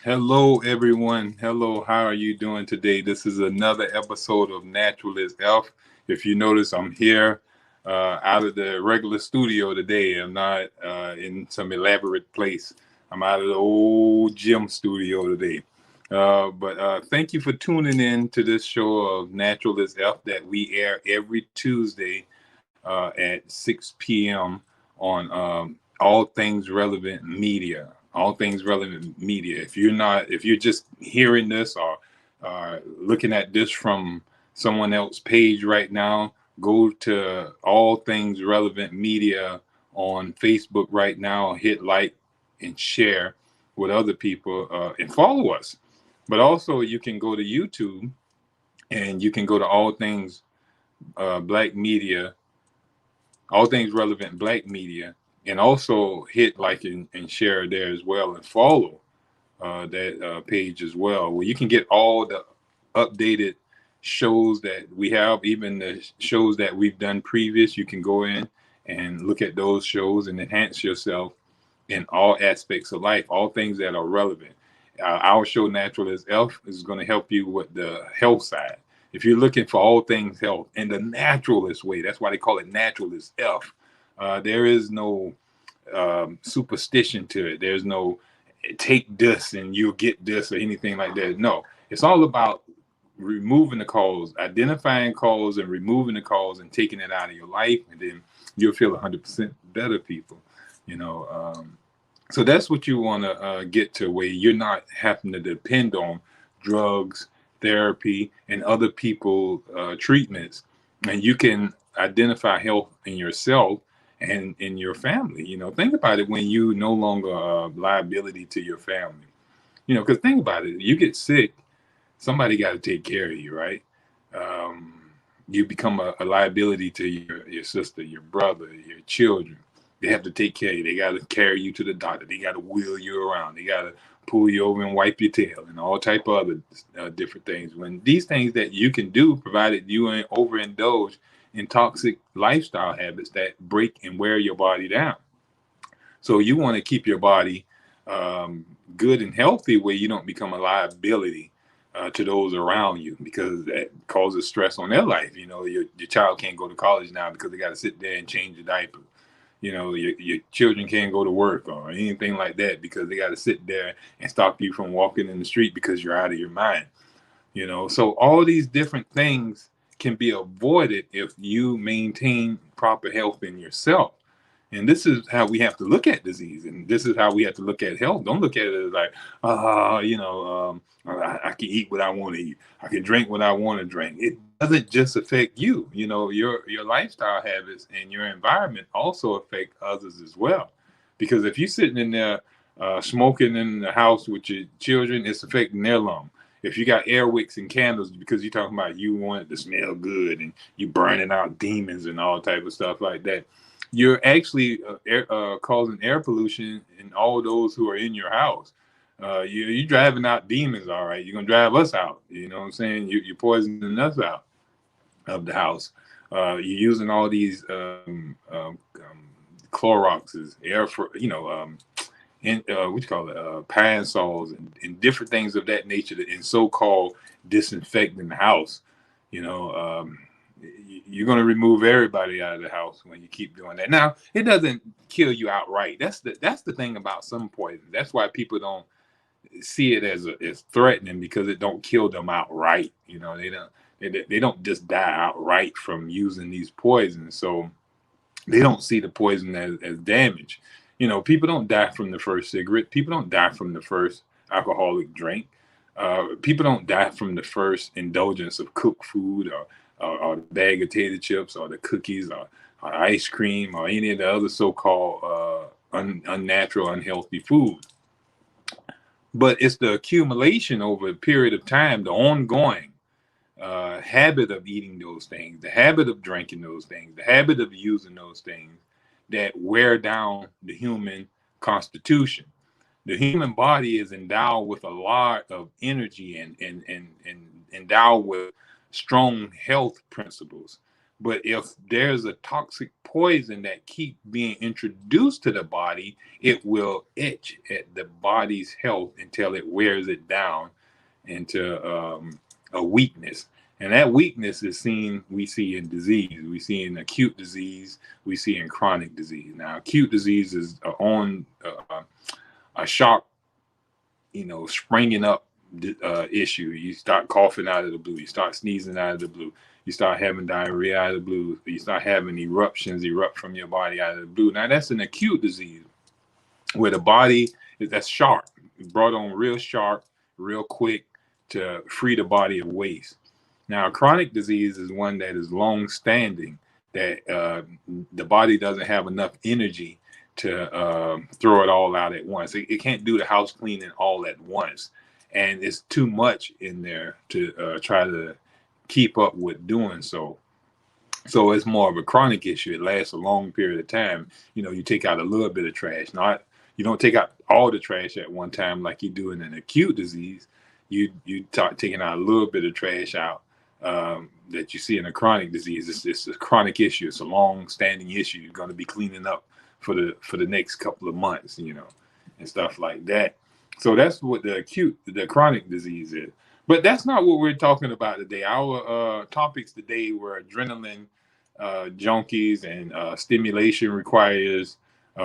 Hello, everyone. Hello, how are you doing today? This is another episode of Naturalist Elf. If you notice, I'm here out of the regular studio today. I'm not in some elaborate place. I'm out of the old gym studio today. But thank you for tuning in to this show of Naturalist Elf that we air every Tuesday at 6 p.m. on all things relevant media. All things relevant media. If you're just hearing this or looking at this from someone else's page right now, go to all things relevant media on Facebook right now. Hit like and share with other people and follow us. But also, you can go to YouTube and you can go to all things black media, all things relevant black media, and also hit like and share there as well, and follow that page as well, where you can get all the updated shows that we have, even the shows that we've done previous. You can go in and look at those shows and enhance yourself in all aspects of life, all things that are relevant. Our show, Naturalist Elf, is going to help you with the health side. If you're looking for all things health in the naturalist way, that's why they call it Naturalist Elf. There is no superstition to it. There's no take this and you'll get this or anything like that. No, it's all about removing the cause, identifying cause and removing the cause and taking it out of your life, and then you'll feel 100% better, people. You know, so that's what you want to get to, where you're not having to depend on drugs, therapy, and other people treatments, and you can identify health in yourself and in your family. Think about it, when you no longer a liability to your family. Because think about it, you get sick, somebody got to take care of you, right? Um, you become a liability to your sister, your brother, your children. They have to take care of you. They got to carry you to the doctor. They got to wheel you around. They got to pull you over and wipe your tail and all type of other different things. When these things that you can do, provided you ain't overindulge in toxic lifestyle habits that break and wear your body down. So you want to keep your body good and healthy, where you don't become a liability to those around you, because that causes stress on their life. Your child can't go to college now because they got to sit there and change the diaper. Your children can't go to work or anything like that because they got to sit there and stop you from walking in the street because you're out of your mind. So all these different things can be avoided if you maintain proper health in yourself. And this is how we have to look at disease, and this is how we have to look at health. Don't look at it as like, I can eat what I want to eat, I can drink what I want to drink. It doesn't just affect you. Your lifestyle habits and your environment also affect others as well. Because if you're sitting in there smoking in the house with your children, it's affecting their lung. If you got air wicks and candles because you're talking about you want it to smell good and you burning out demons and all type of stuff like that, you're actually causing air pollution in all those who are in your house. You're driving out demons, all right. You're gonna drive us out. You know what I'm saying? You're poisoning us out of the house. You're using all these Cloroxes, air for in what you call it, pine saws and different things of that nature, that in so-called disinfecting the house. You know, you're going to remove everybody out of the house when you keep doing that. Now, it doesn't kill you outright. That's the thing about some poison. That's why people don't see it as threatening, because it don't kill them outright. They don't just die outright from using these poisons. So they don't see the poison as damage. People don't die from the first cigarette. People don't die from the first alcoholic drink. People don't die from the first indulgence of cooked food, or the bag of tater chips, or the cookies, or ice cream, or any of the other so-called unnatural, unhealthy food. But it's the accumulation over a period of time, the ongoing habit of eating those things, the habit of drinking those things, the habit of using those things, that wear down the human constitution. The human body is endowed with a lot of energy and endowed with strong health principles. But if there's a toxic poison that keep being introduced to the body, it will itch at the body's health until it wears it down into a weakness. And that weakness is we see in disease. We see in acute disease. We see in chronic disease. Now, acute disease is on a shock, springing up issue. You start coughing out of the blue. You start sneezing out of the blue. You start having diarrhea out of the blue. You start having eruptions erupt from your body out of the blue. Now, that's an acute disease where the body that's sharp, brought on real sharp, real quick to free the body of waste. Now, chronic disease is one that is long standing, that the body doesn't have enough energy to throw it all out at once. It can't do the house cleaning all at once. And it's too much in there to try to keep up with doing so. So it's more of a chronic issue. It lasts a long period of time. You take out a little bit of trash. You don't take out all the trash at one time like you do in an acute disease. You start taking out a little bit of trash out that you see in a chronic disease. It's a chronic issue. It's a long-standing issue. You're going to be cleaning up for the next couple of months, and stuff like that. So that's what the chronic disease is. But that's not what we're talking about today. Our topics today were adrenaline junkies, and stimulation requires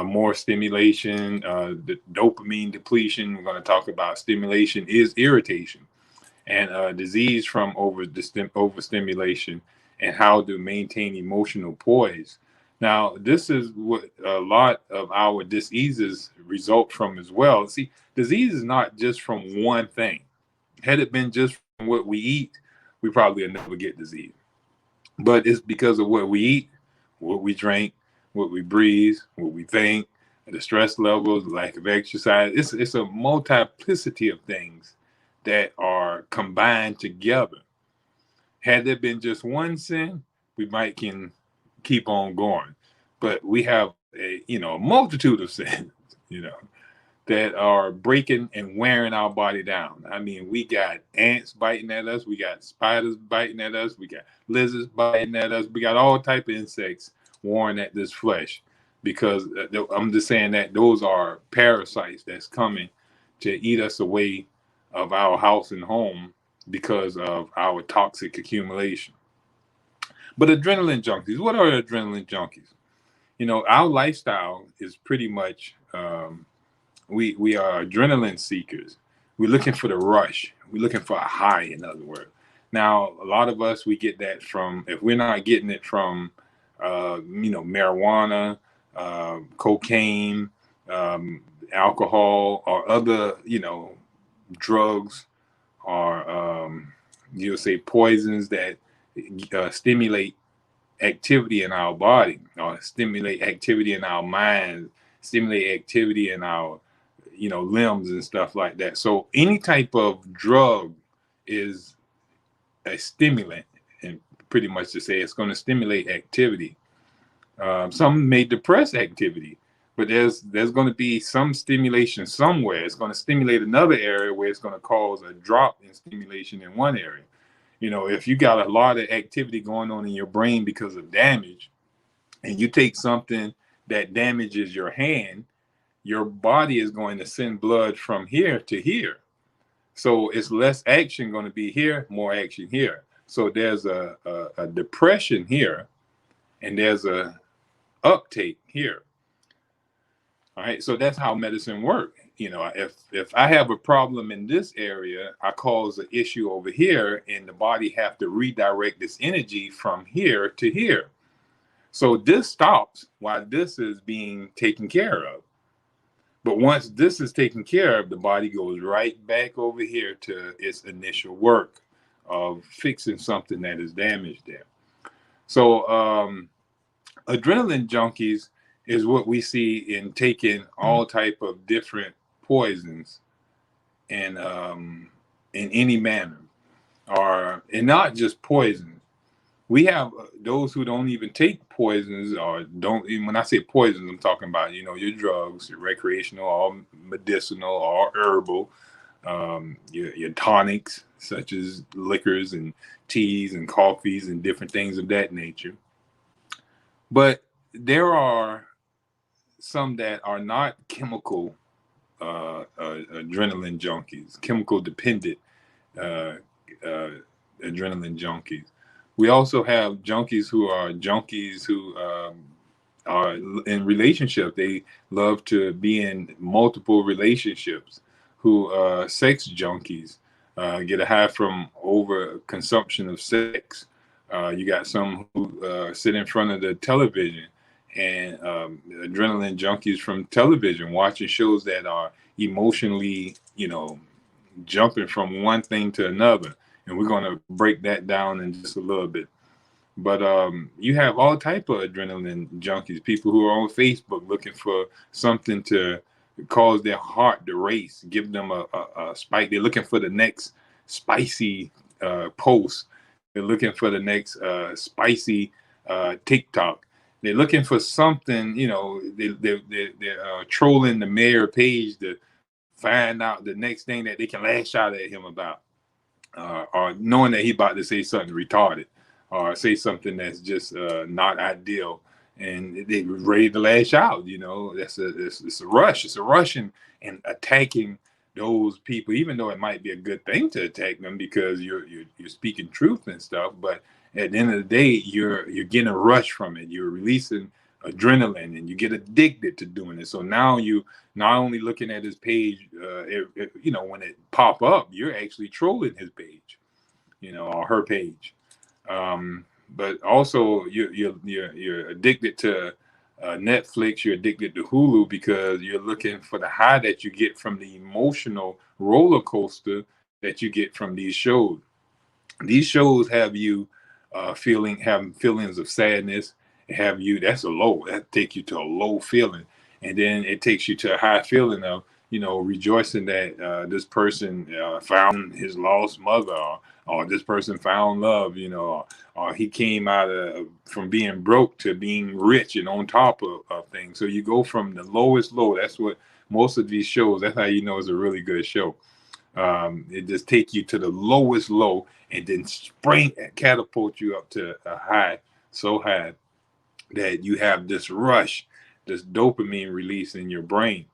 more stimulation. The dopamine depletion. We're going to talk about stimulation is irritation, and disease from overstimulation, and how to maintain emotional poise. Now, this is what a lot of our diseases result from as well. See, disease is not just from one thing. Had it been just from what we eat, we probably would never get disease. But it's because of what we eat, what we drink, what we breathe, what we think, the stress levels, lack of exercise. It's a multiplicity of things that are combined together. Had there been just one sin, we might can keep on going. But we have a multitude of sins, that are breaking and wearing our body down. I mean, we got ants biting at us, we got spiders biting at us, we got lizards biting at us, we got all type of insects worn at this flesh, because I'm just saying that those are parasites that's coming to eat us away of our house and home because of our toxic accumulation. But adrenaline junkies, what are adrenaline junkies? Our lifestyle is pretty much we are adrenaline seekers. We're looking for the rush. We're looking for a high, in other words. Now, a lot of us, we get that from, if we're not getting it from, marijuana, cocaine, alcohol, or other, drugs, or you'll say poisons that stimulate activity in our body, or stimulate activity in our minds, stimulate activity in our limbs and stuff like that. So any type of drug is a stimulant, and pretty much to say it's going to stimulate activity. Some may depress activity, but there's going to be some stimulation somewhere. It's going to stimulate another area where it's going to cause a drop in stimulation in one area. If you got a lot of activity going on in your brain because of damage, and you take something that damages your hand, your body is going to send blood from here to here. So it's less action going to be here, more action here. So there's a depression here, and there's a uptake here. All right. So that's how medicine works. If I have a problem in this area, I cause an issue over here, and the body have to redirect this energy from here to here. So this stops while this is being taken care of. But once this is taken care of, the body goes right back over here to its initial work of fixing something that is damaged there. So adrenaline junkies is what we see in taking all type of different poisons and in any manner, and not just poisons. We have those who don't even take poisons, or don't even, when I say poisons, I'm talking about, your drugs, your recreational or medicinal or herbal. your tonics, such as liquors and teas and coffees and different things of that nature. But there are some that are not chemical adrenaline junkies, chemical dependent uh, uh, adrenaline junkies. We also have junkies who are in relationship. They love to be in multiple relationships. Who sex junkies get a high from over consumption of sex. You got some who sit in front of the television and adrenaline junkies from television, watching shows that are emotionally, jumping from one thing to another. And we're going to break that down in just a little bit. But you have all type of adrenaline junkies, people who are on Facebook looking for something to cause their heart to race, give them a spike. They're looking for the next spicy post. They're looking for the next spicy TikTok. They're looking for something, they're trolling the mayor page to find out the next thing that they can lash out at him about, or knowing that he about to say something retarded or say something that's just not ideal, and they ready to lash out. It's a rush. It's a rush and attacking those people, even though it might be a good thing to attack them because you're speaking truth and stuff. But at the end of the day, you're getting a rush from it. You're releasing adrenaline, and you get addicted to doing it. So now you not only looking at his page, when it pop up, you're actually trolling his page, or her page. But also you're addicted to Netflix. You're addicted to Hulu because you're looking for the high that you get from the emotional roller coaster that you get from these shows. These shows have you having feelings of sadness. That's a low. That take you to a low feeling, and then it takes you to a high feeling of rejoicing that this person found his lost mother, or this person found love, or he came out from being broke to being rich and on top of things. So you go from the lowest low. That's what most of these shows. That's how you know it's a really good show. It just take you to the lowest low and then catapult you up to a high, so high that you have this rush, this dopamine release in your brain.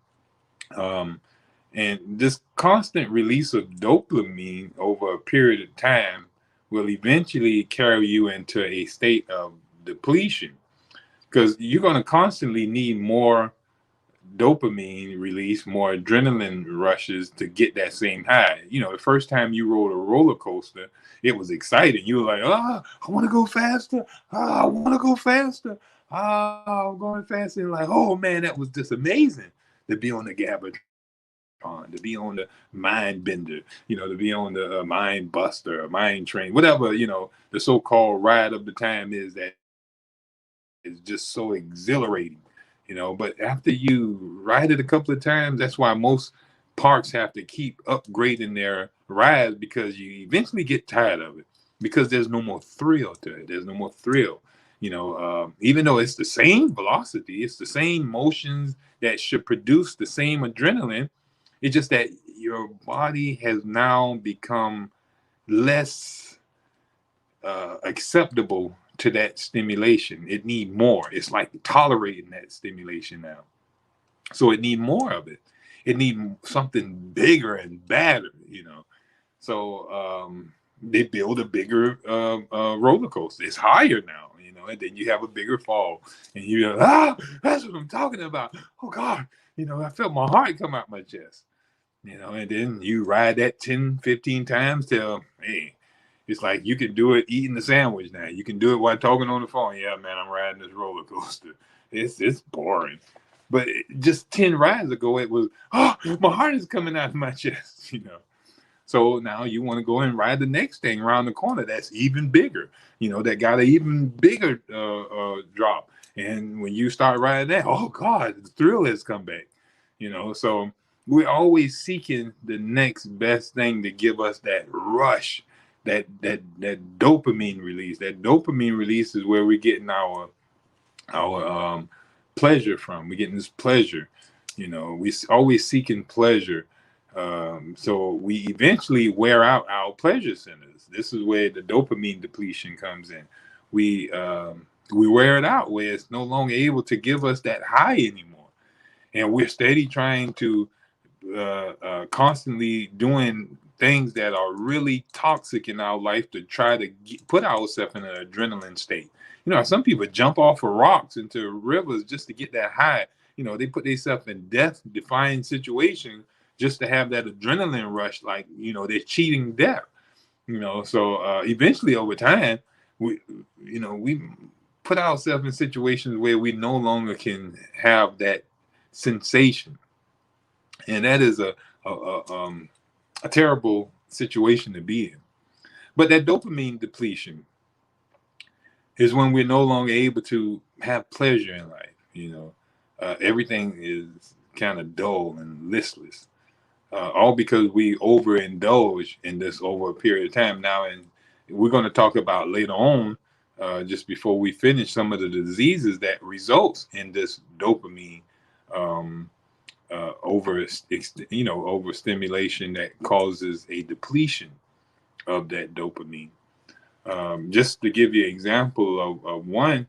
And this constant release of dopamine over a period of time will eventually carry you into a state of depletion, because you're going to constantly need more dopamine release, more adrenaline rushes to get that same high. The first time you rode a roller coaster, it was exciting. You were like, I want to go faster. I want to go faster. I'm going faster. And like, oh man, that was just amazing to be on the Gabatron, to be on the mind bender, to be on the mind buster, mind train, whatever, the so-called ride of the time that is just so exhilarating. But after you ride it a couple of times, that's why most parks have to keep upgrading their rides, because you eventually get tired of it, because there's no more thrill to it. There's no more thrill. Even though it's the same velocity, it's the same motions that should produce the same adrenaline. It's just that your body has now become less acceptable to that stimulation. It need more. It's like tolerating that stimulation now. So it need more of it. It need something bigger and badder. So they build a bigger roller coaster. It's higher now, and then you have a bigger fall, and that's what I'm talking about. Oh God, I felt my heart come out my chest, and then you ride that 10, 15 times till, hey, it's like you can do it eating the sandwich now. You can do it while talking on the phone. Yeah, man, I'm riding this roller coaster. It's boring. But just 10 rides ago, it was, my heart is coming out of my chest. So now you want to go and ride the next thing around the corner that's even bigger, that got an even bigger drop. And when you start riding that, oh God, the thrill has come back. So we're always seeking the next best thing to give us that rush, that dopamine release. That dopamine release is where we're getting our pleasure from. We're getting this pleasure. We always seeking pleasure. So we eventually wear out our pleasure centers. This is where the dopamine depletion comes in. We wear it out where it's no longer able to give us that high anymore, and we're steady trying to constantly doing things that are really toxic in our life to try to put ourselves in an adrenaline state. Some people jump off of rocks into rivers just to get that high. They put themselves in death-defying situation just to have that adrenaline rush, like they're cheating death. So eventually over time, we put ourselves in situations where we no longer can have that sensation, and that is a terrible situation to be in. But that dopamine depletion is when we're no longer able to have pleasure in life. Everything is kind of dull and listless, all because we overindulge in this over a period of time now. And we're going to talk about later on, just before we finish, some of the diseases that results in this dopamine um, overstimulation that causes a depletion of that dopamine. Just to give you an example of one,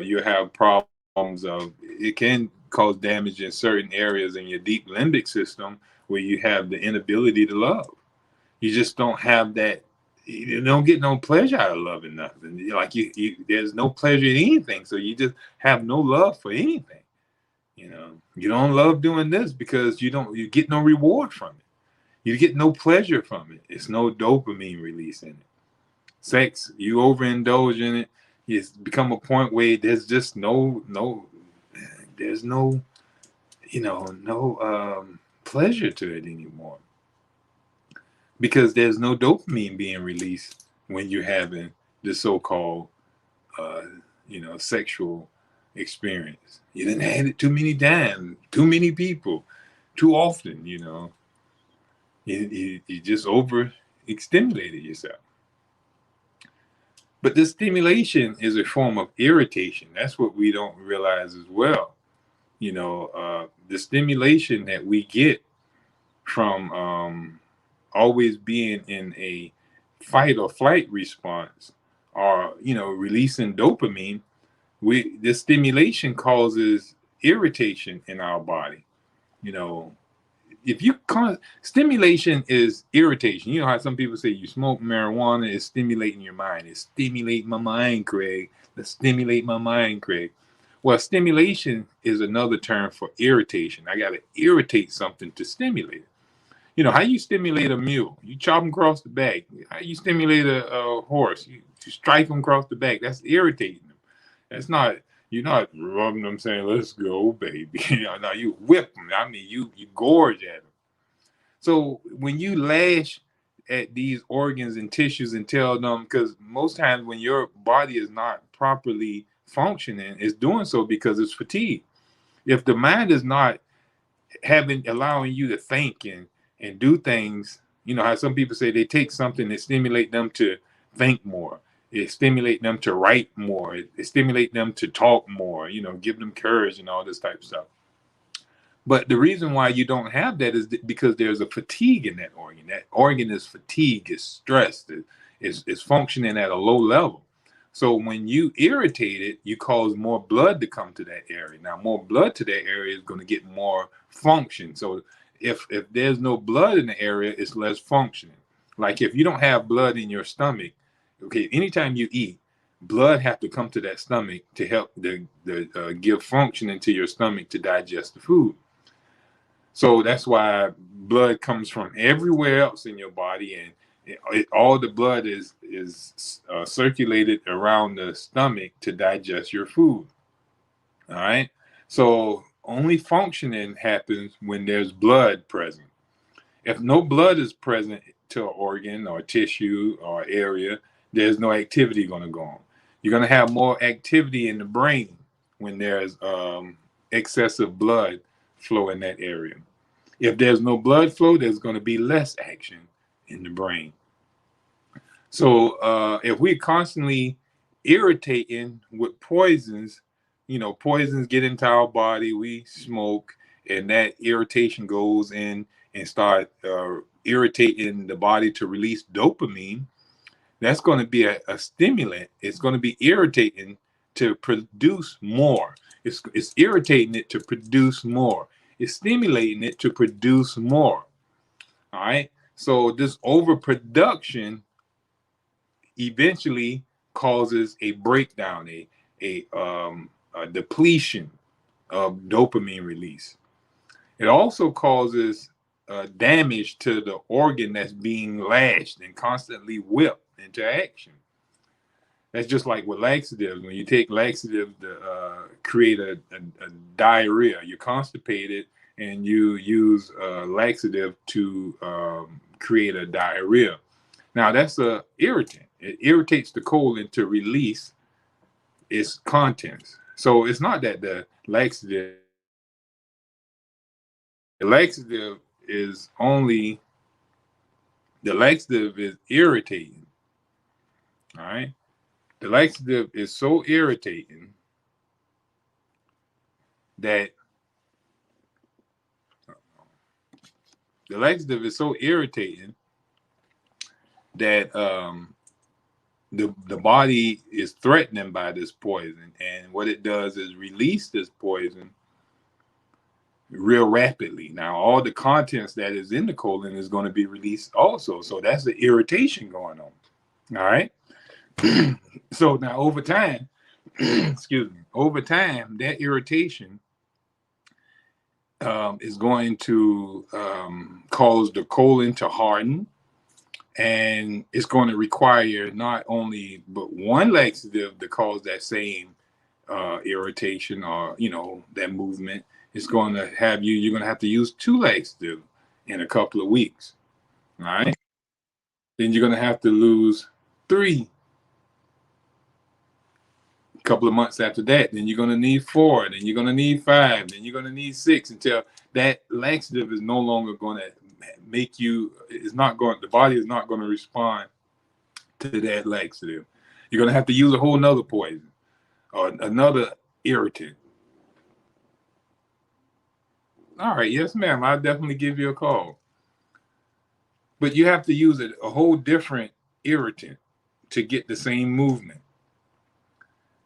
you have problems of it can cause damage in certain areas in your deep limbic system where you have the inability to love. You just don't have that. You don't get no pleasure out of loving nothing. Like there's no pleasure in anything, so you just have no love for anything. You don't love doing this because you get no reward from it. You get no pleasure from it. It's no dopamine release in it. Sex, you overindulge in it. It's become a point where there's just there's no pleasure to it anymore because there's no dopamine being released when you're having the so-called uh, sexual experience. You didn't have it too many times, too many people, too often. You just over stimulated yourself. But the stimulation is a form of irritation. That's what we don't realize as well. The stimulation that we get from always being in a fight or flight response, or releasing dopamine, the stimulation causes irritation in our body. You know, if you stimulation is irritation. You know how some people say you smoke marijuana is stimulating your mind. It's stimulate my mind, Craig. Let's stimulate my mind, Craig. Well, stimulation is another term for irritation. I got to irritate something to stimulate it. How you stimulate a mule? You chop them across the back. How you stimulate a horse? You strike them across the back. That's irritating them. That's not, you're not rubbing them saying, let's go, baby. No, you whip them. I mean, you gorge at them. So when you lash at these organs and tissues and tell them, because most times when your body is not properly functioning, it's doing so because it's fatigued. If the mind is not allowing you to think and do things, how some people say they take something that stimulate them to think more. It stimulate them to write more. It stimulate them to talk more, give them courage and all this type of stuff. But the reason why you don't have that is because there's a fatigue in that organ. That organ is fatigued, is stressed, is functioning at a low level. So when you irritate it, you cause more blood to come to that area. Now, more blood to that area is going to get more function. So if there's no blood in the area, it's less functioning. Like if you don't have blood in your stomach, okay, anytime you eat, blood have to come to that stomach to help give function into your stomach to digest the food. So that's why blood comes from everywhere else in your body, and all the blood is circulated around the stomach to digest your food. All right. So only functioning happens when there's blood present. If no blood is present to an organ or tissue or area, there's no activity going to go on. You're going to have more activity in the brain when there's excessive blood flow in that area. If there's no blood flow, there's going to be less action in the brain. So if we're constantly irritating with poisons, poisons get into our body, we smoke, and that irritation goes in and start irritating the body to release dopamine, that's going to be a stimulant. It's going to be irritating to produce more. It's irritating it to produce more. It's stimulating it to produce more. All right. So this overproduction eventually causes a breakdown, a depletion of dopamine release. It also causes damage to the organ that's being lashed and constantly whipped into action. That's just like with laxatives. When you take laxatives to create a diarrhea, you're constipated and you use laxative to create a diarrhea. Now that's a irritant. It irritates the colon to release its contents. So it's not that the laxative is only, the laxative is irritating. All right. The laxative is so irritating that the laxative is so irritating that the body is threatened by this poison, and what it does is release this poison real rapidly. Now all the contents that is in the colon is going to be released also, so that's the irritation going on. All right. So now over time, excuse me, over time that irritation is going to cause the colon to harden, and it's going to require not only but one laxative to cause that same irritation, or that movement. It's going to have you're going to have to use two laxatives in a couple of weeks. All right. Then you're going to have to lose 3 couple of months after that. Then you're going to need 4, then you're going to need 5, then you're going to need 6, until that laxative is no longer going to make you, the body is not going to respond to that laxative. You're going to have to use a whole nother poison or another irritant. All right, yes ma'am, I'll definitely give you a call. But you have to use a whole different irritant to get the same movement.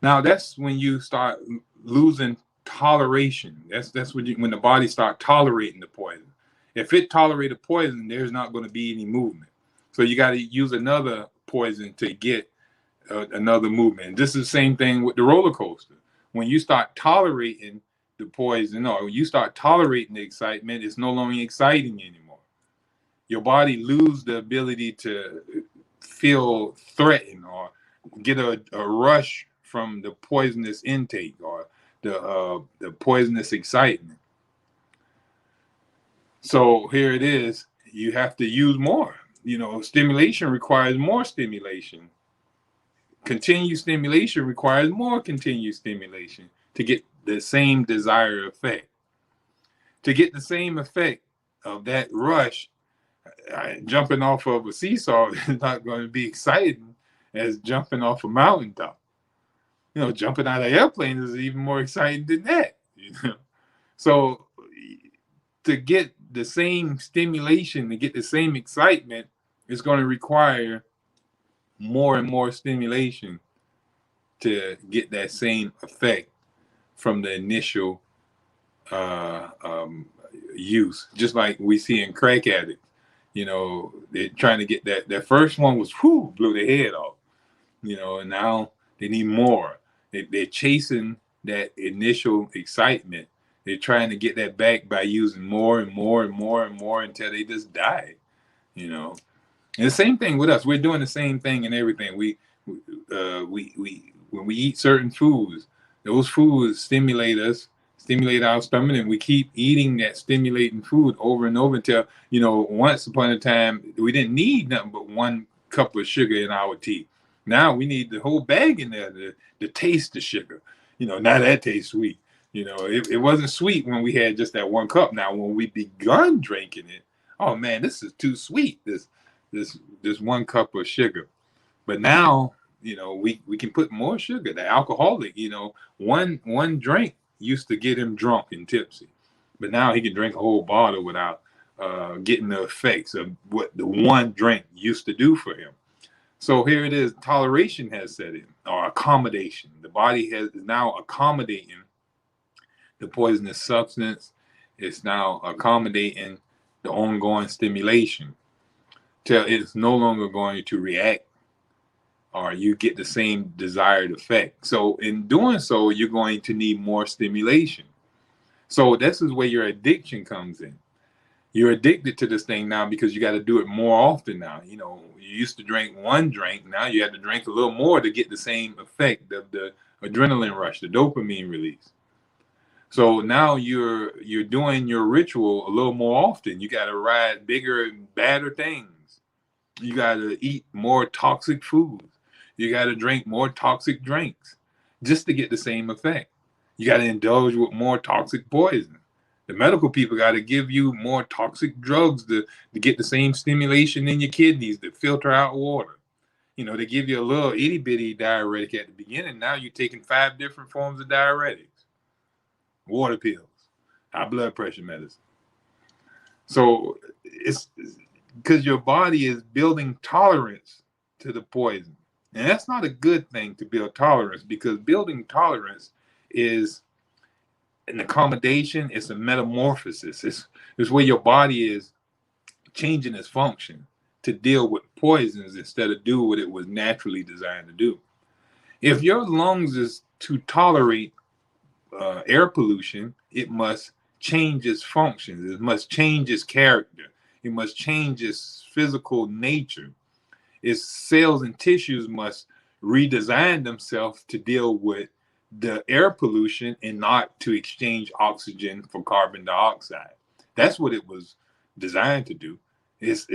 Now that's when you start losing toleration. That's when the body starts tolerating the poison. If it tolerated poison, there's not going to be any movement. So you got to use another poison to get another movement. This is the same thing with the roller coaster. When you start tolerating the poison, or you start tolerating the excitement, it's no longer exciting anymore. Your body loses the ability to feel threatened or get a rush from the poisonous intake or the poisonous excitement. So here it is. You have to use more. Stimulation requires more stimulation. Continued stimulation requires more continued stimulation to get the same desired effect. To get the same effect of that rush, jumping off of a seesaw is not going to be exciting as jumping off a mountaintop. Jumping out of an airplane is even more exciting than that. So to get the same stimulation, to get the same excitement, it's going to require more and more stimulation to get that same effect from the initial use. Just like we see in crack addicts, they're trying to get that first one was blew their head off, and now they need more. They're chasing that initial excitement. They're trying to get that back by using more and more and more and more until they just die. And the same thing with us. We're doing the same thing in everything. We when we eat certain foods, those foods stimulate us, stimulate our stomach, and we keep eating that stimulating food over and over until, once upon a time, we didn't need nothing but 1 cup of sugar in our tea. Now we need the whole bag in there to taste the sugar. Now that tastes sweet. It wasn't sweet when we had just that 1 cup. Now when we begun drinking it, oh man, this is too sweet. This 1 cup of sugar. But now, we can put more sugar. The alcoholic, one drink used to get him drunk and tipsy, but now he can drink a whole bottle without getting the effects of what the one drink used to do for him. So here it is, toleration has set in, or accommodation. The body is now accommodating the poisonous substance. It's now accommodating the ongoing stimulation till it's no longer going to react or you get the same desired effect. So in doing so, you're going to need more stimulation. So this is where your addiction comes in. You're addicted to this thing now because you got to do it more often now. You know, you used to drink one drink. Now you have to drink a little more to get the same effect of the adrenaline rush, the dopamine release. So now you're doing your ritual a little more often. You got to ride bigger and badder things. You got to eat more toxic foods. You got to drink more toxic drinks just to get the same effect. You got to indulge with more toxic poison. The medical people got to give you more toxic drugs to get the same stimulation in your kidneys to filter out water. You know, they give you a little itty bitty diuretic at the beginning. Now you're taking 5 different forms of diuretics, water pills, high blood pressure medicine. So it's because your body is building tolerance to the poison. And that's not a good thing to build tolerance, because building tolerance is an accommodation, it's a metamorphosis. It's where your body is changing its function to deal with poisons instead of do what it was naturally designed to do. If your lungs is to tolerate air pollution, it must change its functions. It must change its character. It must change its physical nature. Its cells and tissues must redesign themselves to deal with the air pollution and not to exchange oxygen for carbon dioxide. That's what it was designed to do. Its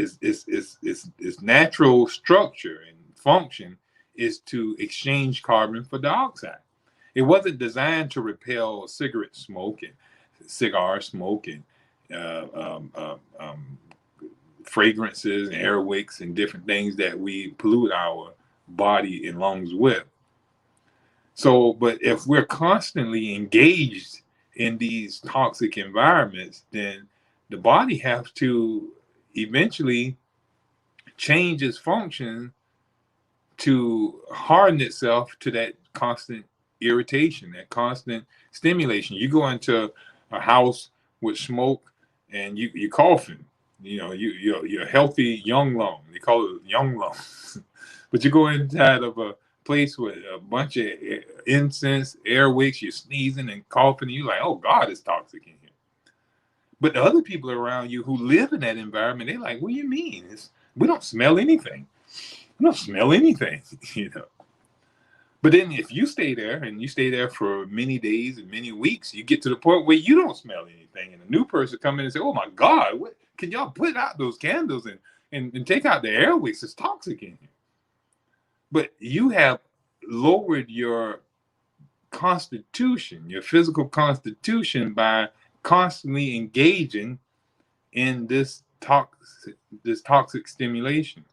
natural structure and function is to exchange carbon for dioxide. It wasn't designed to repel cigarette smoke and cigar smoke and fragrances and air wicks and different things that we pollute our body and lungs with. So, but if we're constantly engaged in these toxic environments, then the body has to eventually change its function to harden itself to that constant irritation, that constant stimulation. You go into a house with smoke and you're coughing. You know, you're a healthy young lung. They call it young lung. But you go inside of a place with a bunch of incense, air wicks, you're sneezing and coughing, and you're like, oh God, it's toxic in here. But the other people around you who live in that environment, they're like, what do you mean? We don't smell anything. We don't smell anything, you know. But then if you stay there and you stay there for many days and many weeks, you get to the point where you don't smell anything. And a new person come in and say, oh my God, what, can y'all put out those candles and take out the air wicks? It's toxic in here. But you have lowered your constitution, your physical constitution, by constantly engaging in this toxic stimulation.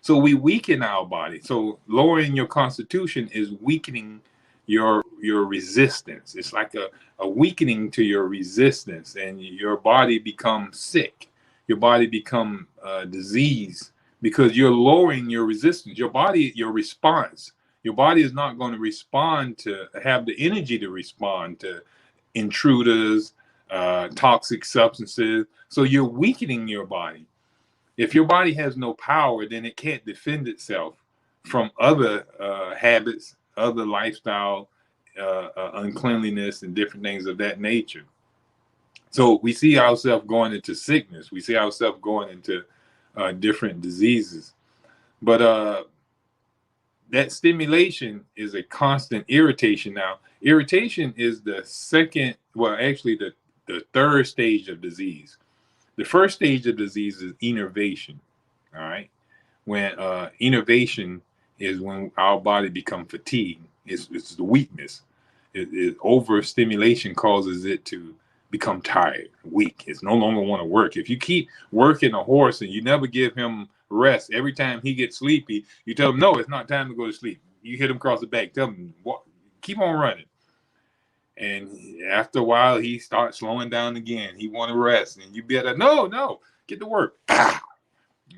So we weaken our body. So lowering your constitution is weakening your resistance. It's like a weakening to your resistance, and your body becomes sick. Your body becomes diseased because you're lowering your resistance. Your body, your response. Your body is not going to respond to have the energy to respond to intruders, toxic substances. So you're weakening your body. If your body has no power, then it can't defend itself from other habits, other lifestyle, uncleanliness, and different things of that nature. So we see ourselves going into sickness. We see ourselves going into different diseases. But that stimulation is a constant irritation. Now, irritation is the second, well, actually the third stage of disease. The first stage of disease is innervation, all right? When innervation is when our body becomes fatigued. It's the weakness. Overstimulation causes it to become tired, weak. It's no longer want to work. If you keep working a horse and you never give him rest, every time he gets sleepy, you tell him, no, it's not time to go to sleep. You hit him across the back, tell him, keep on running. And after a while, he starts slowing down again. He want to rest, and you better no, get to work. And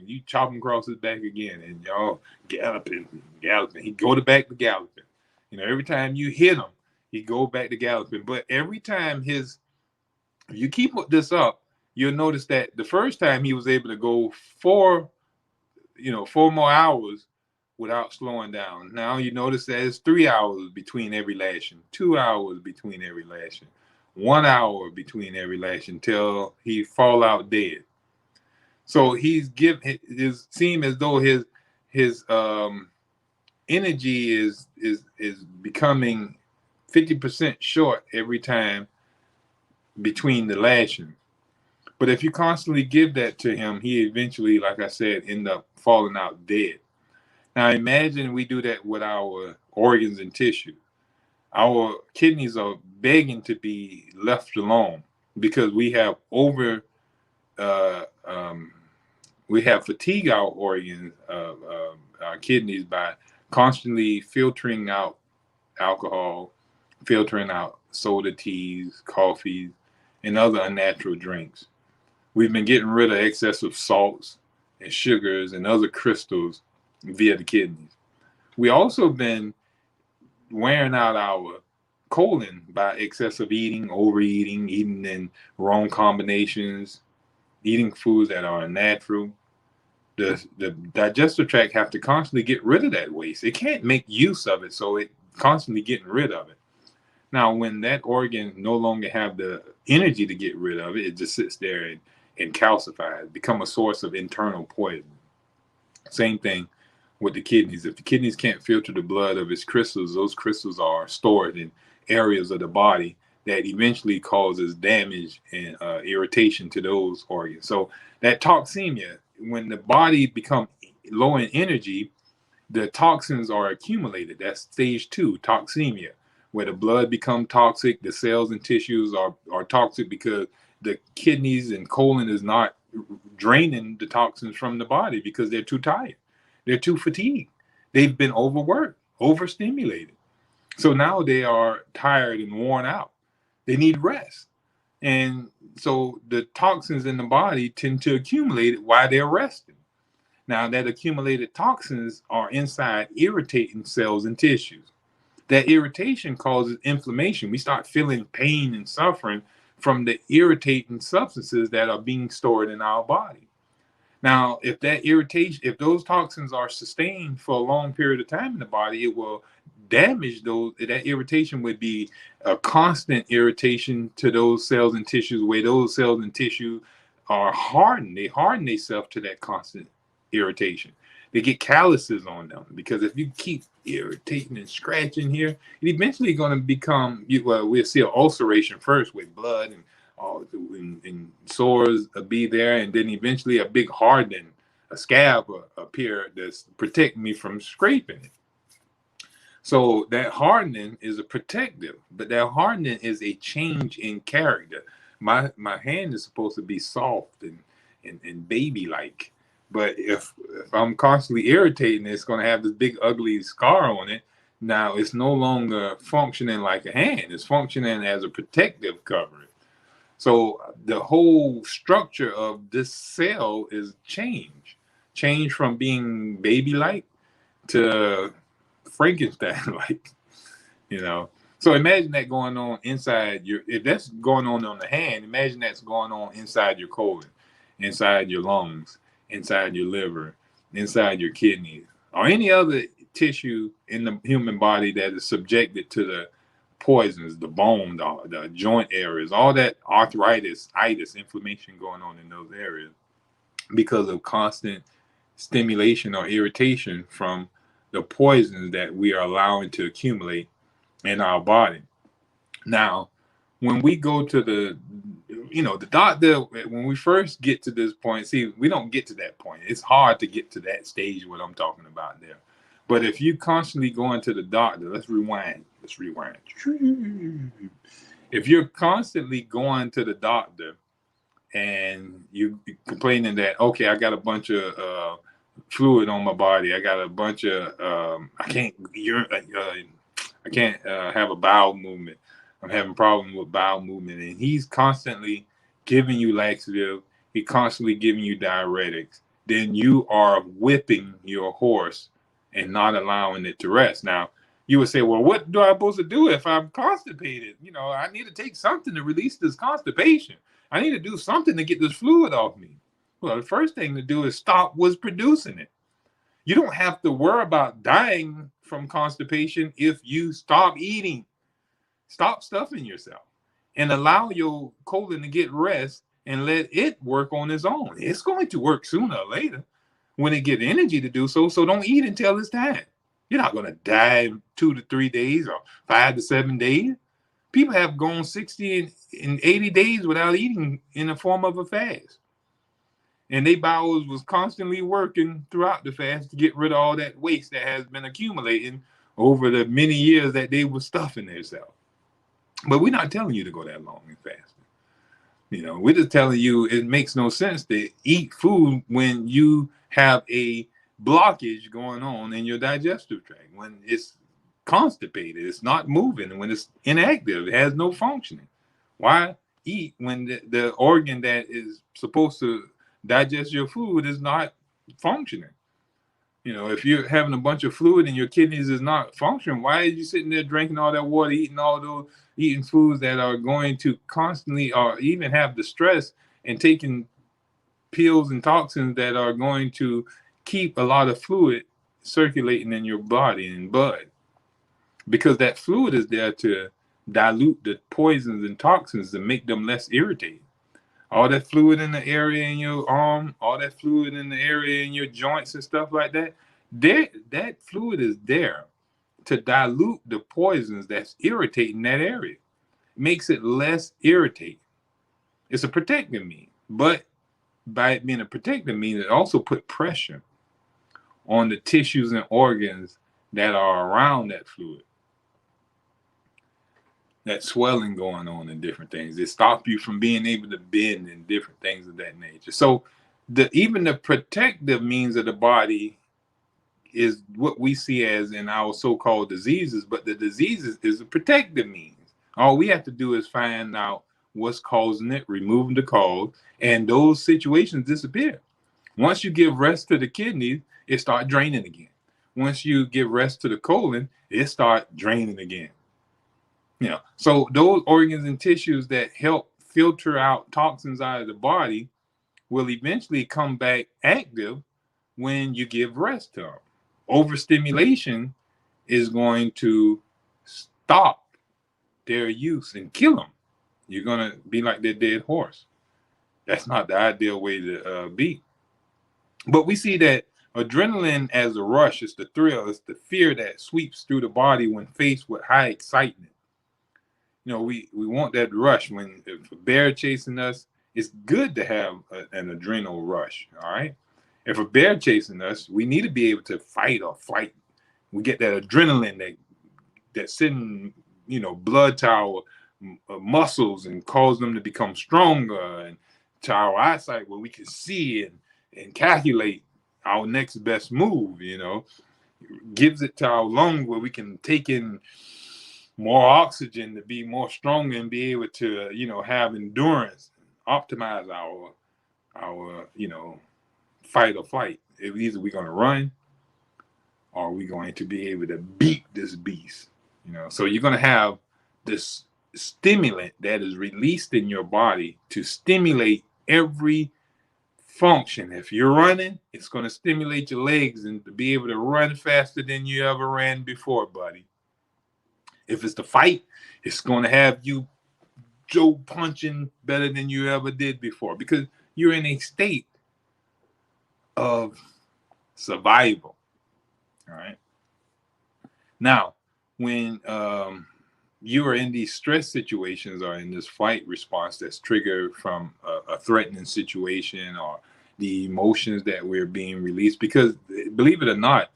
you chop him across his back again, and y'all galloping. He go to back to galloping. Every time you hit him, he go back to galloping. But every time if you keep this up, you'll notice that the first time he was able to go 4 more hours without slowing down. Now you notice that it's 3 hours between every lashing, 2 hours between every lashing, 1 hour between every lashing till he fall out dead. So it seems as though his energy is becoming 50% short every time between the lashing. But if you constantly give that to him, he eventually, like I said, end up falling out dead. Now imagine we do that with our organs and tissue. Our kidneys are begging to be left alone because we have fatigued our organs, our kidneys, by constantly filtering out alcohol, filtering out soda, teas, coffees, and other unnatural drinks. We've been getting rid of excessive salts and sugars and other crystals via the kidneys. We also been wearing out our colon by excessive eating, overeating, eating in wrong combinations, eating foods that are unnatural. The digestive tract have to constantly get rid of that waste. It can't make use of it, so it constantly getting rid of it. Now, when that organ no longer have the energy to get rid of it, it just sits there and calcifies, become a source of internal poison. Same thing with the kidneys. If the kidneys can't filter the blood of its crystals, those crystals are stored in areas of the body that eventually causes damage and irritation to those organs. So that toxemia, when the body becomes low in energy, the toxins are accumulated. That's stage 2, toxemia, where the blood become toxic, the cells and tissues are toxic because the kidneys and colon is not draining the toxins from the body because they're too tired. They're too fatigued. They've been overworked, overstimulated. So now they are tired and worn out. They need rest. And so the toxins in the body tend to accumulate while they're resting. Now, that accumulated toxins are inside irritating cells and tissues. That irritation causes inflammation. We start feeling pain and suffering from the irritating substances that are being stored in our body. Now, if those toxins are sustained for a long period of time in the body, it will damage those. That irritation would be a constant irritation to those cells and tissues, where those cells and tissues are hardened. They harden themselves to that constant irritation. They get calluses on them because if you keep irritating and scratching here, it eventually going to become. We'll see an ulceration first with blood and sores be there, and then eventually a big hardening, a scab appear that's protecting me from scraping it. So that hardening is a protective, but that hardening is a change in character. My hand is supposed to be soft and baby like, but if I'm constantly irritating, it's going to have this big ugly scar on it. Now it's no longer functioning like a hand; it's functioning as a protective covering. So the whole structure of this cell is changed from being baby-like to Frankenstein-like, So imagine that going on inside if that's going on the hand, imagine that's going on inside your colon, inside your lungs, inside your liver, inside your kidneys, or any other tissue in the human body that is subjected to the poisons, the bone, the joint areas, all that arthritis, inflammation going on in those areas because of constant stimulation or irritation from the poisons that we are allowing to accumulate in our body. Now, when we go to the doctor, when we first get to this point, see, we don't get to that point. It's hard to get to that stage, what I'm talking about there. But if you constantly going to the doctor, let's rewind. If you're constantly going to the doctor and you complaining that, okay, I got a bunch of fluid on my body, I got a bunch of I can't have a bowel movement, I'm having problems with bowel movement, and he's constantly giving you laxative, he's constantly giving you diuretics, then you are whipping your horse and not allowing it to rest. Now, you would say, well, what do I supposed to do if I'm constipated? You know, I need to take something to release this constipation. I need to do something to get this fluid off me. Well, the first thing to do is stop what's producing it. You don't have to worry about dying from constipation if you stop eating. Stop stuffing yourself and allow your colon to get rest and let it work on its own. It's going to work sooner or later when it get energy to do so. So don't eat until it's time. You're not going to die in 2 to 3 days or 5 to 7 days. People have gone 60 and 80 days without eating in the form of a fast. And their bowels was constantly working throughout the fast to get rid of all that waste that has been accumulating over the many years that they were stuffing themselves. But we're not telling you to go that long and fast. You know, we're just telling you it makes no sense to eat food when you have a blockage going on in your digestive tract, when it's constipated, it's not moving, when it's inactive, it has no functioning. Why eat when the organ that is supposed to digest your food is not functioning? You know, if you're having a bunch of fluid and your kidneys is not functioning, why are you sitting there drinking all that water, eating foods that are going to constantly or even have the stress, and taking pills and toxins that are going to keep a lot of fluid circulating in your body and blood? Because that fluid is there to dilute the poisons and toxins to make them less irritating. All that fluid in the area in your arm, all that fluid in the area in your joints and stuff like that, that fluid is there to dilute the poisons that's irritating that area. It makes it less irritating. It's a protective mean, but by it being a protective mean, it also put pressure on the tissues and organs that are around that fluid. That swelling going on and different things. It stops you from being able to bend and different things of that nature. So even the protective means of the body is what we see as in our so-called diseases, but the diseases is a protective means. All we have to do is find out what's causing it, remove the cause, and those situations disappear. Once you give rest to the kidneys, it start draining again. Once you give rest to the colon, it start draining again. You know, so those organs and tissues that help filter out toxins out of the body will eventually come back active when you give rest to them. Overstimulation is going to stop their use and kill them. You're going to be like that dead horse. That's not the ideal way to be. But we see that adrenaline as a rush is the thrill, it's the fear that sweeps through the body when faced with high excitement. You know, we want that rush. If a bear chasing us, it's good to have an adrenal rush. All right. If a bear chasing us, we need to be able to fight or flight. We get that adrenaline that's sending, blood to our muscles and cause them to become stronger, and to our eyesight where we can see and calculate our next best move. Gives it to our lung where we can take in more oxygen to be more stronger and be able to, have endurance, optimize our fight or flight. Either we're going to run or we're going to be able to beat this beast. So you're going to have this stimulant that is released in your body to stimulate every function. If you're running, it's going to stimulate your legs and to be able to run faster than you ever ran before, buddy. If it's the fight, it's going to have you Joe punching better than you ever did before, because you're in a state of survival. All right. Now, when you are in these stress situations or in this fight response that's triggered from a threatening situation or the emotions that we're being released, because believe it or not,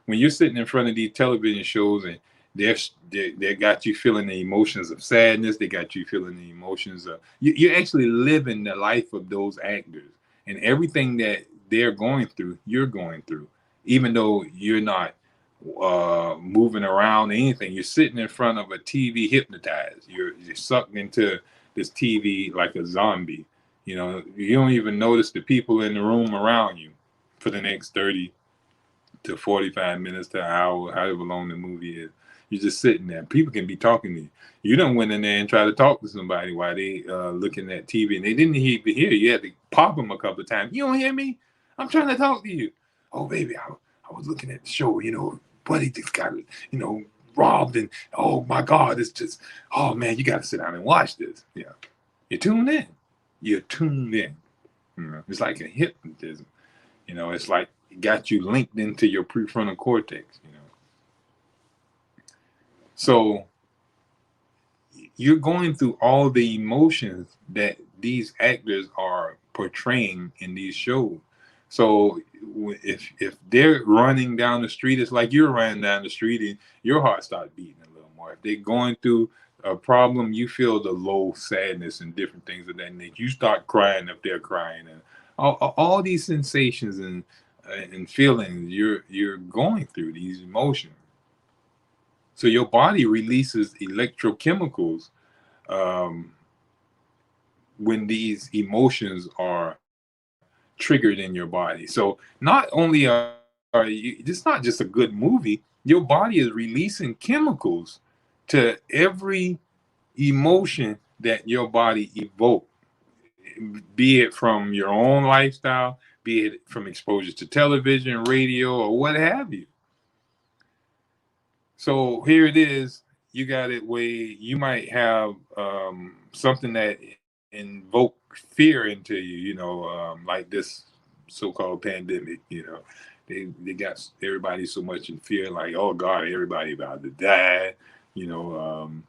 when you're sitting in front of these television shows and they got you feeling the emotions of sadness, they got you feeling the emotions of, you're actually living the life of those actors, and everything that they're going through, you're going through, even though you're not moving around, anything. You're sitting in front of a TV hypnotized. You're sucked into this TV like a zombie. You know, you don't even notice the people in the room around you for the next 30 to 45 minutes to an hour, however long the movie is. You're just sitting there. People can be talking to you. You done went in there and tried to talk to somebody while they looking at TV, and they didn't even hear you. You had to pop them a couple of times. You don't hear me? I'm trying to talk to you. Oh, baby, I was looking at the show. You know, buddy just got, robbed, and oh my God, it's just, oh man, you got to sit down and watch this. Yeah, you're tuned in. You're tuned in. It's like a hypnotism. It's like it got you linked into your prefrontal cortex. So you're going through all the emotions that these actors are portraying in these shows. So if they're running down the street, it's like you're running down the street and your heart starts beating a little more. If they're going through a problem, you feel the low sadness and different things of that nature. You start crying if they're crying, and all these sensations and feelings you're going through, these emotions. So your body releases electrochemicals when these emotions are triggered in your body. So not only are you, it's not just a good movie, your body is releasing chemicals to every emotion that your body evokes, be it from your own lifestyle, be it from exposure to television, radio, or what have you. So here it is. You got it where you might have something that invoke fear into you, like this so-called pandemic. They got everybody so much in fear, like, oh God, everybody about to die. The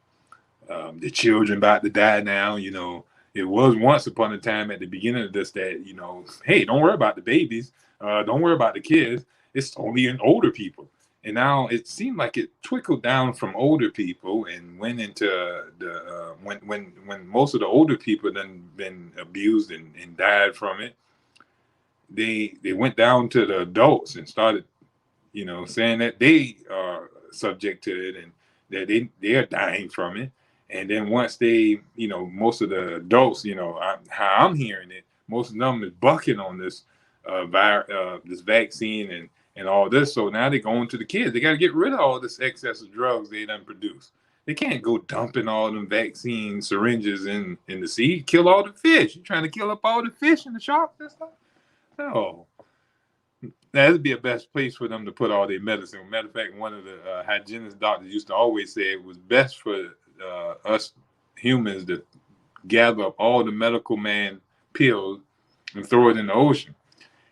children about to die now. It was once upon a time at the beginning of this that hey, don't worry about the babies, don't worry about the kids. It's only in older people. And now it seemed like it trickled down from older people and went into the when most of the older people then been abused and died from it. They went down to the adults and started, saying that they are subject to it and that they are dying from it. And then once they, most of the adults, how I'm hearing it, most of them is bucking on this this vaccine and all this. So now they're going to the kids. They got to get rid of all this excess of drugs they done produce. They can't go dumping all them vaccine syringes in the sea, kill all the fish. You're trying to kill up all the fish and the sharks and stuff? No. That'd be a best place for them to put all their medicine. Matter of fact, one of the hygienist doctors used to always say it was best for us humans to gather up all the medical man pills and throw it in the ocean.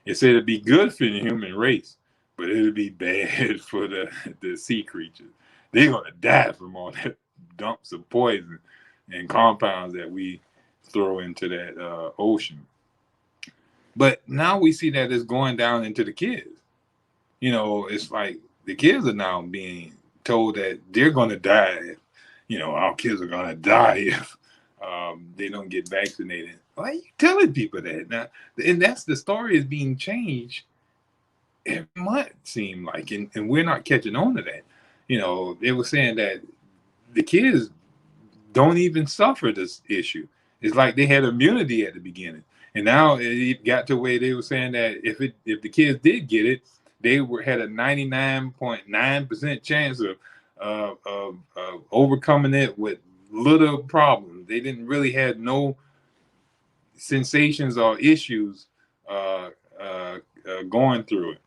It said it'd be good for the human race, but it'd be bad for the sea creatures. They're gonna die from all that dumps of poison and compounds that we throw into that ocean. But now we see that it's going down into the kids. It's like the kids are now being told that they're going to die. Our kids are going to die if they don't get vaccinated. Why are you telling people that? Now, and that's the story is being changed every month, seem like, and we're not catching on to that. They were saying that the kids don't even suffer this issue. It's like they had immunity at the beginning, and now it got to where they were saying that if the kids did get it, they had a 99.9% chance of overcoming it with little problems. They didn't really have no sensations or issues going through it.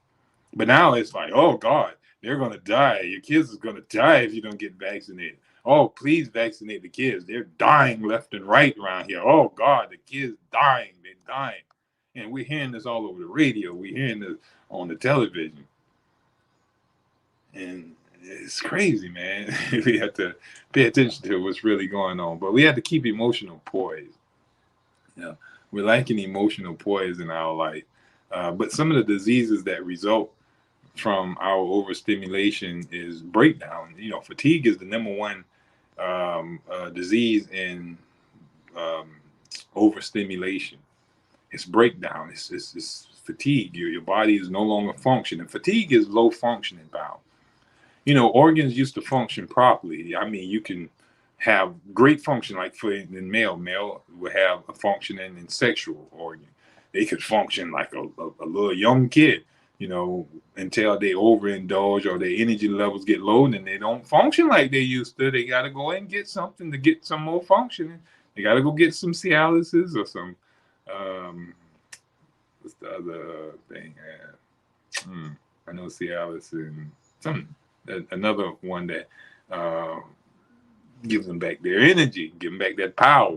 But now it's like, oh God, they're gonna die. Your kids is gonna die if you don't get vaccinated. Oh, please vaccinate the kids. They're dying left and right around here. Oh God, the kids dying. They're dying. And we're hearing this all over the radio. We're hearing this on the television. And it's crazy, man. We have to pay attention to what's really going on. But we have to keep emotional poise. We're lacking emotional poise in our life. But some of the diseases that result from our overstimulation is breakdown. Fatigue is the number one disease in overstimulation. It's breakdown. It's fatigue. Your body is no longer functioning. Fatigue is low functioning bowel. Organs used to function properly. I mean, you can have great function, like for in male will have a functioning in sexual organ. They could function like a little young kid, you know, until they overindulge or their energy levels get low and they don't function like they used to. They got to go and get something to get some more functioning. They got to go get some Cialises or some, what's the other thing? I know Cialis and some another one that uh, gives them back their energy, give them back that power,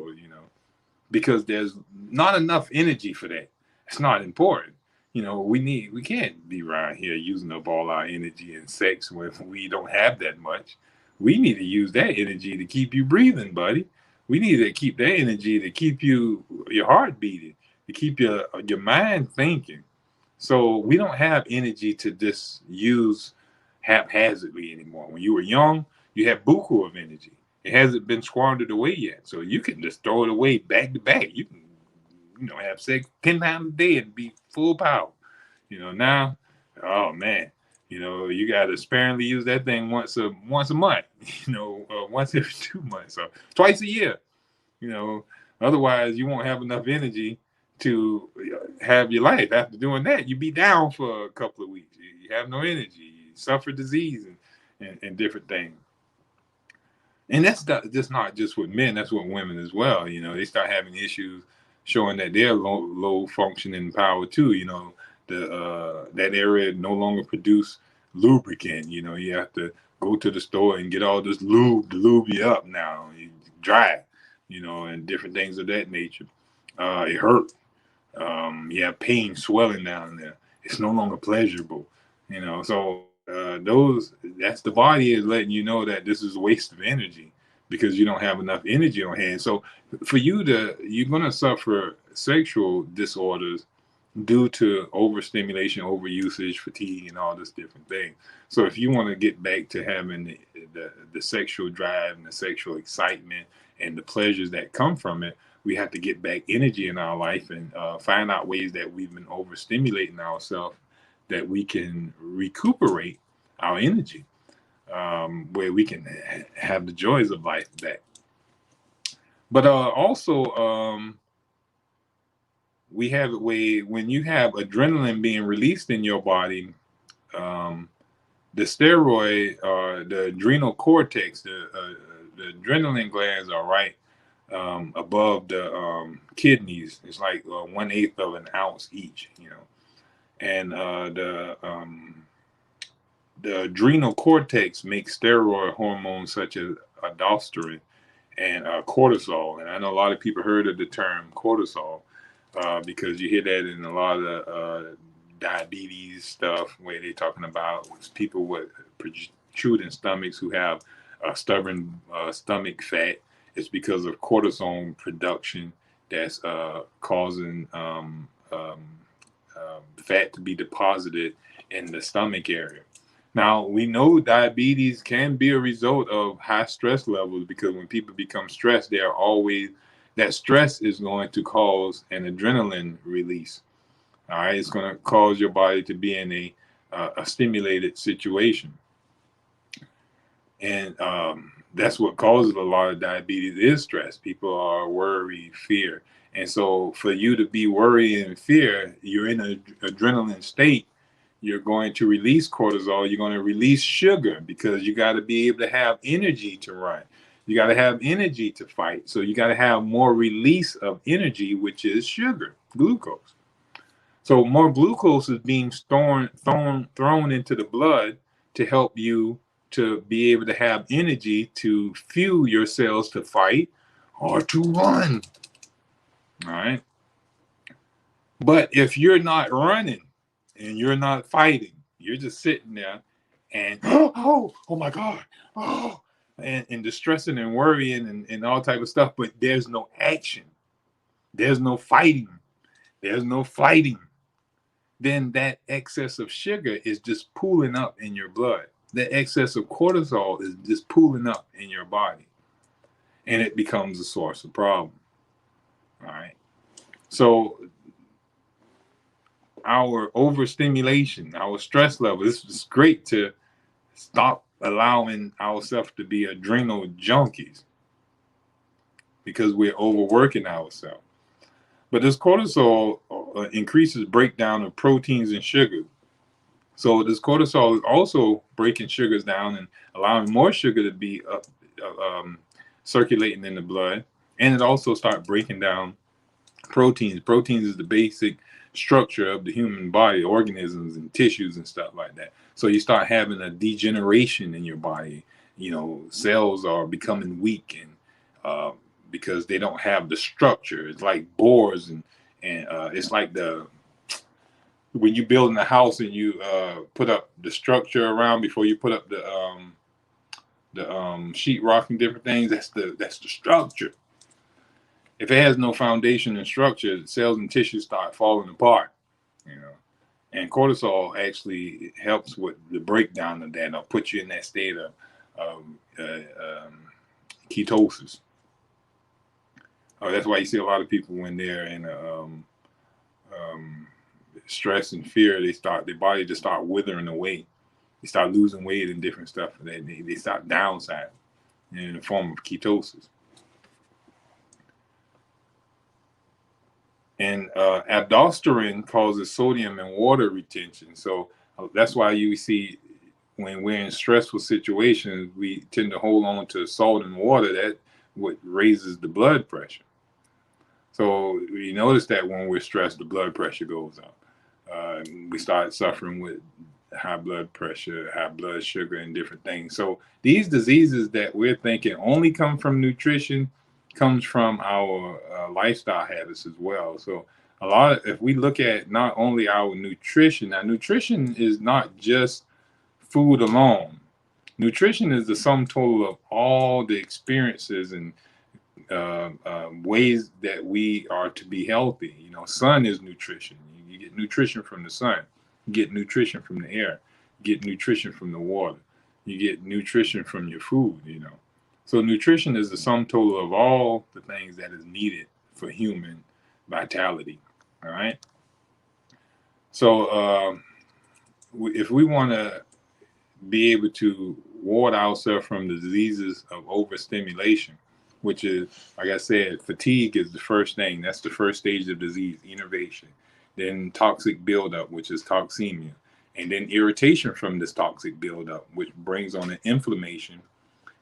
because there's not enough energy for that. It's not important. We can't be around here using up all our energy in sex when we don't have that much. We need to use that energy to keep you breathing, buddy. We need to keep that energy to keep your heart beating, to keep your mind thinking. So we don't have energy to just use haphazardly anymore. When you were young, you had buku of energy. It hasn't been squandered away yet. So you can just throw it away back to back. You can, have sex 10 times a day and be full power. Now, oh man, you got to sparingly use that thing once a month, once every 2 months or twice a year. you know. Otherwise, you won't have enough energy to have your life. After doing that, you be down for a couple of weeks. You have no energy. You suffer disease and different things. And that's just not just with men. That's with women as well. They start having issues showing that they're low functioning power too. That area no longer produce lubricant. You have to go to the store and get all this lube to lube you up now. You dry, and different things of that nature. It hurt. You have pain, swelling down there. It's no longer pleasurable. So that's the body is letting you know that this is a waste of energy because you don't have enough energy on hand. So you're going to suffer sexual disorders due to overstimulation, overusage, fatigue, and all this different thing. So if you want to get back to having the sexual drive and the sexual excitement and the pleasures that come from it, we have to get back energy in our life and find out ways that we've been overstimulating ourselves that we can recuperate our energy, where we can have the joys of life back. But also, we have a way when you have adrenaline being released in your body, the steroid or the adrenal cortex, the adrenaline glands are right above the kidneys. It's like 1/8 of an ounce each, and the adrenal cortex makes steroid hormones such as aldosterone and cortisol. And I know a lot of people heard of the term cortisol because you hear that in a lot of diabetes stuff where they're talking about people with protruding stomachs who have stubborn stomach fat. It's because of cortisol production that's causing fat to be deposited in the stomach area. Now, we know diabetes can be a result of high stress levels because when people become stressed, that stress is going to cause an adrenaline release. All right, it's going to cause your body to be in a stimulated situation. And that's what causes a lot of diabetes is stress. People are worried, fear. And so for you to be worried and fear, you're in an adrenaline state. You're going to release cortisol. You're going to release sugar because you got to be able to have energy to run. You got to have energy to fight. So you got to have more release of energy, which is sugar, glucose. So more glucose is being thrown into the blood to help you to be able to have energy to fuel your cells to fight or to run. All right. But if you're not running and you're not fighting, you're just sitting there and oh my God, and distressing and worrying and all type of stuff, but there's no action. There's no fighting. There's no fighting. Then that excess of sugar is just pooling up in your blood. The excess of cortisol is just pooling up in your body. And it becomes a source of problem. All right. So our overstimulation, our stress level, this is great to stop allowing ourselves to be adrenal junkies because we're overworking ourselves. But this cortisol increases breakdown of proteins and sugars. So this cortisol is also breaking sugars down and allowing more sugar to be circulating in the blood, and it also starts breaking down proteins. Proteins is the basic structure of the human body, organisms and tissues and stuff like that. So you start having a degeneration in your body. Cells are becoming weak and because they don't have the structure. It's like boars and it's like when you building a house and you put up the structure around before you put up the sheetrock and different things. That's the structure. If it has no foundation and structure, the cells and tissues start falling apart. And cortisol actually helps with the breakdown of that. It'll put you in that state of ketosis. That's why you see a lot of people when they're in stress and fear, their body just start withering away. They start losing weight and different stuff. They start downsizing in the form of ketosis. And aldosterone causes sodium and water retention. So that's why you see when we're in stressful situations, we tend to hold on to salt and water. That what raises the blood pressure. So we notice that when we're stressed, the blood pressure goes up. We start suffering with high blood pressure, high blood sugar, and different things. So these diseases that we're thinking only come from nutrition comes from our lifestyle habits as well. So if we look at not only our nutrition, now nutrition is not just food alone. Nutrition is the sum total of all the experiences and ways that we are to be healthy. Sun is nutrition. You get nutrition from the sun. You get nutrition from the air. You get nutrition from the water. You get nutrition from your food. So nutrition is the sum total of all the things that is needed for human vitality. All right. So if we want to be able to ward ourselves from the diseases of overstimulation, which is, like I said, fatigue is the first thing. That's the first stage of disease, innervation. Then toxic buildup, which is toxemia. And then irritation from this toxic buildup, which brings on an inflammation.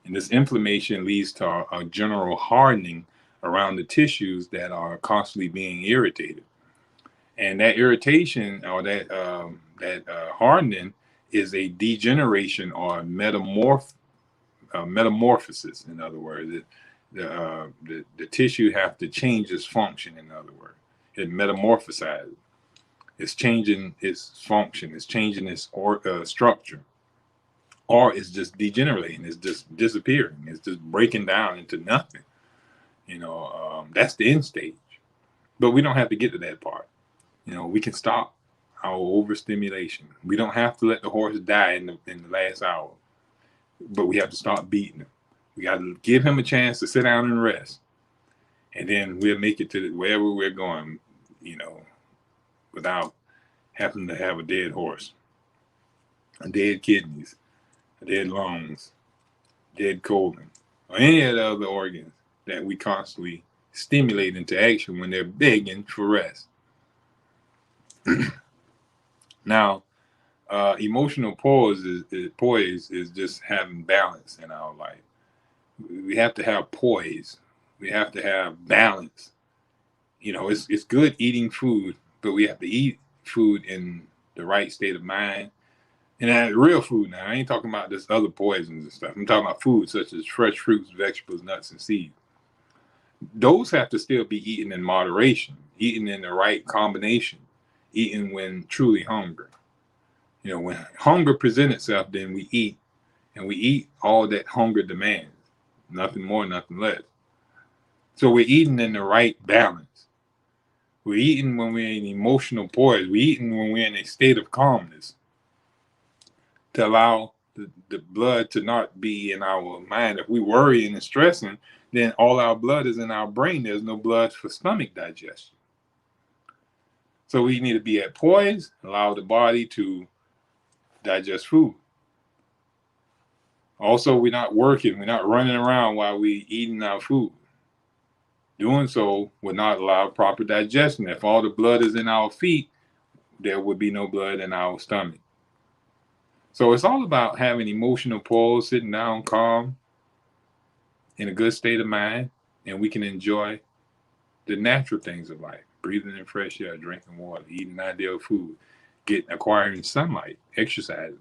And this inflammation leads to a general hardening around the tissues that are constantly being irritated. And that irritation or that hardening is a degeneration or metamorphosis. In other words, the tissue have to change its function. In other words, it metamorphosizes. It's changing its function. It's changing its structure, or it's just degenerating. It's just disappearing. It's just breaking down into nothing. That's the end stage. But we don't have to get to that part. We can stop our overstimulation. We don't have to let the horse die in the last hour, but we have to start beating him. We got to give him a chance to sit down and rest, and then we'll make it to wherever we're going, without having to have a dead horse, a dead kidneys, a dead lungs, dead colon, or any of the other organs that we constantly stimulate into action when they're begging for rest. Now, emotional poise is just having balance in our life. We have to have poise. We have to have balance. It's good eating food, but we have to eat food in the right state of mind. And real food now. I ain't talking about this other poisons and stuff. I'm talking about food such as fresh fruits, vegetables, nuts, and seeds. Those have to still be eaten in moderation, eaten in the right combination, eaten when truly hungry. When hunger presents itself, then we eat, and we eat all that hunger demands. Nothing more, nothing less. So we're eating in the right balance. We're eating when we're in emotional poise. We're eating when we're in a state of calmness to allow the blood to not be in our mind. If we worrying and stressing, then all our blood is in our brain. There's no blood for stomach digestion. So we need to be at poise, allow the body to digest food. Also, we're not working, we're not running around while we're eating our food. Doing so would not allow proper digestion. If all the blood is in our feet, there would be no blood in our stomach. So it's all about having emotional pause, sitting down calm, in a good state of mind, and we can enjoy the natural things of life, breathing in fresh air, drinking water, eating ideal food, acquiring sunlight, exercising.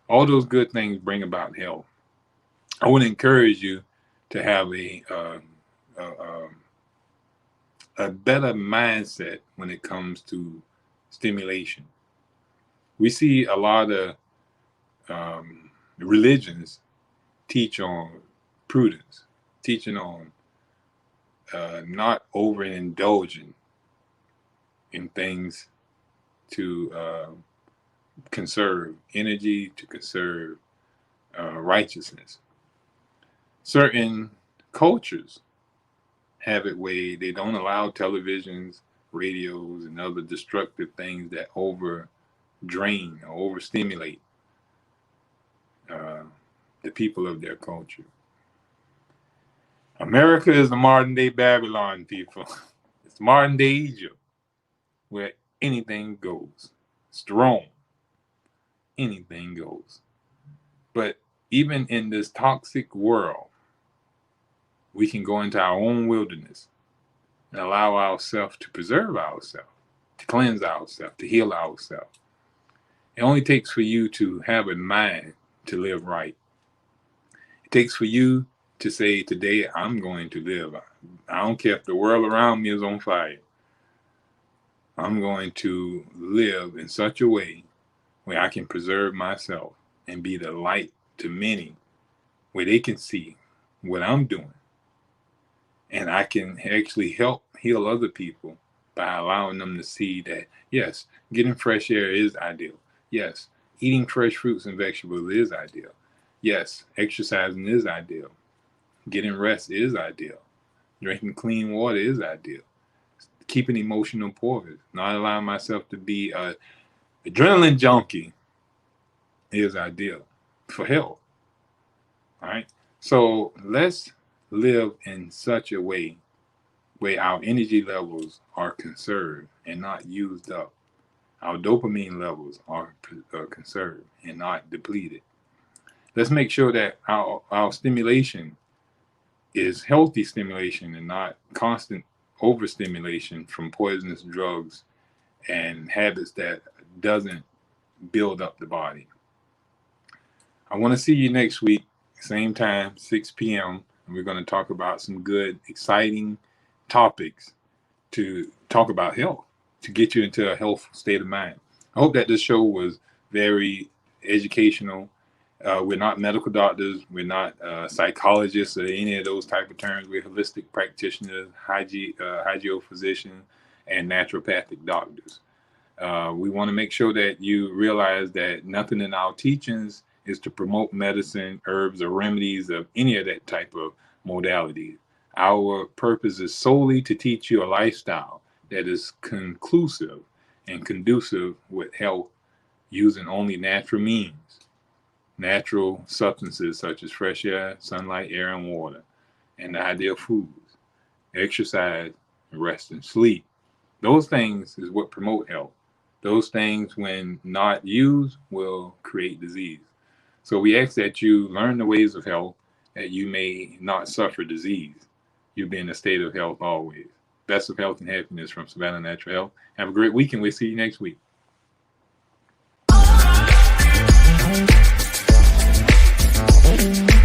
All those good things bring about health. I want to encourage you to have a better mindset when it comes to stimulation. We see a lot of religions teach on prudence, teaching on not overindulging in things to conserve energy, to conserve righteousness. Certain cultures have it where they don't allow televisions, radios, and other destructive things that over drain or overstimulate the people of their culture. America is the modern day Babylon, people. It's modern day Egypt, where anything goes. It's Rome. Anything goes. But even in this toxic world, we can go into our own wilderness and allow ourselves to preserve ourselves, to cleanse ourselves, to heal ourselves. It only takes for you to have a mind to live right. It takes for you to say, today I'm going to live. I don't care if the world around me is on fire. I'm going to live in such a way where I can preserve myself and be the light to many, where they can see what I'm doing. And I can actually help heal other people by allowing them to see that, yes, getting fresh air is ideal. Yes, eating fresh fruits and vegetables is ideal. Yes, exercising is ideal. Getting rest is ideal. Drinking clean water is ideal. Keeping emotional poise, not allowing myself to be an adrenaline junkie is ideal for health. All right. So let's live in such a way where our energy levels are conserved and not used up. Our dopamine levels are conserved and not depleted. Let's make sure that our stimulation is healthy stimulation and not constant overstimulation from poisonous drugs and habits that doesn't build up the body. I want to see you next week, same time, 6 p.m. And we're going to talk about some good, exciting topics to talk about health, to get you into a healthful state of mind. I hope that this show was very educational. We're not medical doctors. We're not psychologists or any of those type of terms. We're holistic practitioners, hygiophysicians, and naturopathic doctors. We want to make sure that you realize that nothing in our teachings is to promote medicine, herbs, or remedies of any of that type of modality. Our purpose is solely to teach you a lifestyle that is conclusive and conducive with health using only natural means. Natural substances such as fresh air, sunlight, air, and water, and the ideal foods, exercise, rest, and sleep. Those things is what promote health. Those things, when not used, will create disease. So we ask that you learn the ways of health, that you may not suffer disease. You'll be in a state of health always. Best of health and happiness from Savannah Natural Health. Have a great week, and we'll see you next week. Thank you.